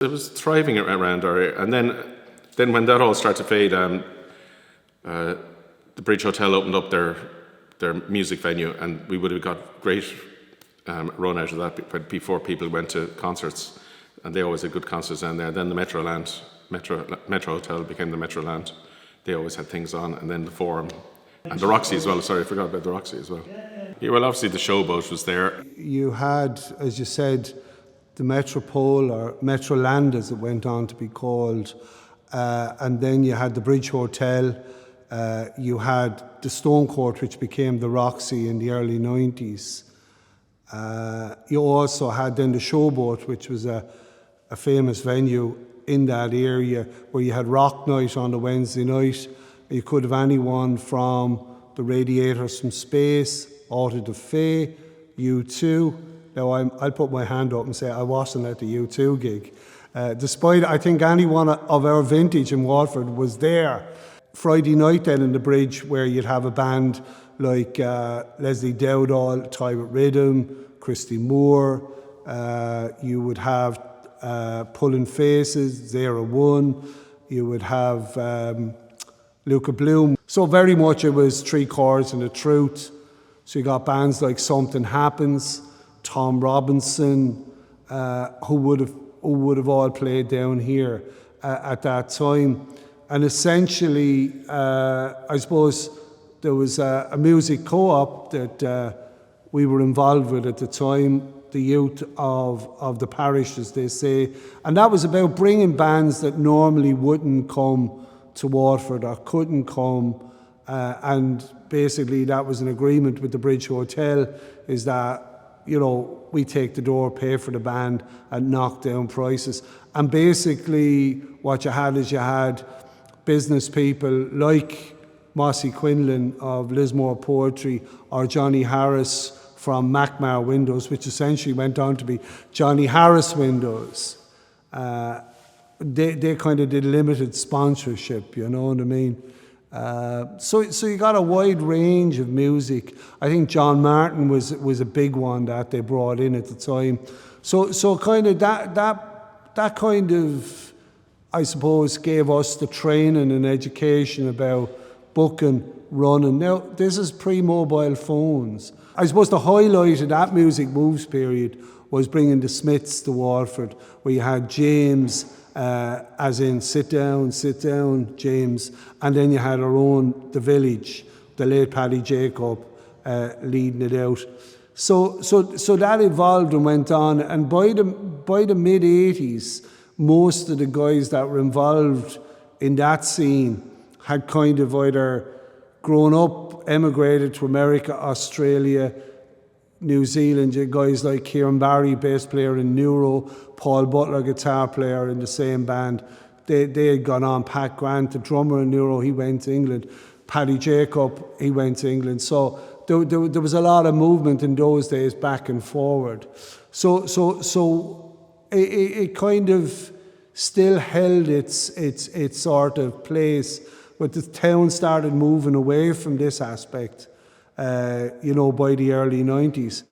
It was thriving around our area. And then when that all started to fade, the Bridge Hotel opened up their music venue, and we would have got great run out of that before people went to concerts, and they always had good concerts down there. Then the Metro Hotel became the Metroland. They always had things on, and then the Forum and the Roxy as well. Sorry, I forgot about the Roxy as well. Yeah, well, obviously the Showboat was there. You had, as you said, the Metropole, or Metroland as it went on to be called, and then you had the Bridge Hotel. You had the Stone Court, which became the Roxy in the early 90s. You also had then the Showboat, which was a famous venue in that area, where you had rock night on the Wednesday night. You could have anyone from the Radiators from Space, Auto da Fe, U2. Now I'll put my hand up and say I wasn't at the U2 gig. Despite, I think anyone of our vintage in Waterford was there. Friday night then in the Bridge, where you'd have a band like Leslie Dowdall, Tyrant Rhythm, Christy Moore. You would have Pulling Faces, Zero One. You would have Luca Bloom. So very much it was three chords and the truth. So you got bands like Something Happens, Tom Robinson, who would have all played down here at that time. And essentially, I suppose there was a music co-op that we were involved with at the time, the youth of the parish, as they say. And that was about bringing bands that normally wouldn't come to Waterford or couldn't come. And basically that was an agreement with the Bridge Hotel, is that, you know, we take the door, pay for the band and knock down prices. And basically what you had business people like Mossy Quinlan of Lismore Poetry, or Johnny Harris from Macmar Windows, which essentially went on to be Johnny Harris Windows. They kind of did limited sponsorship, you know what I mean? So you got a wide range of music. I think John Martin was a big one that they brought in at the time. So kind of that kind of, I suppose, gave us the training and education about booking, running. Now, this is pre-mobile phones. I suppose the highlight of that Music Moves period was bringing the Smiths to Waterford, where you had James, as in sit down, James, and then you had our own, The Village, the late Paddy Jacob, leading it out. So that evolved and went on, and by the mid-80s, most of the guys that were involved in that scene had kind of either grown up, emigrated to America, Australia, New Zealand. You had guys like Kieran Barry, bass player in Neuro, Paul Butler, guitar player in the same band. They had gone on. Pat Grant, the drummer in Neuro, he went to England. Paddy Jacob, he went to England. So there was a lot of movement in those days back and forward. So it kind of still held its sort of place, but the town started moving away from this aspect, by the early 90s.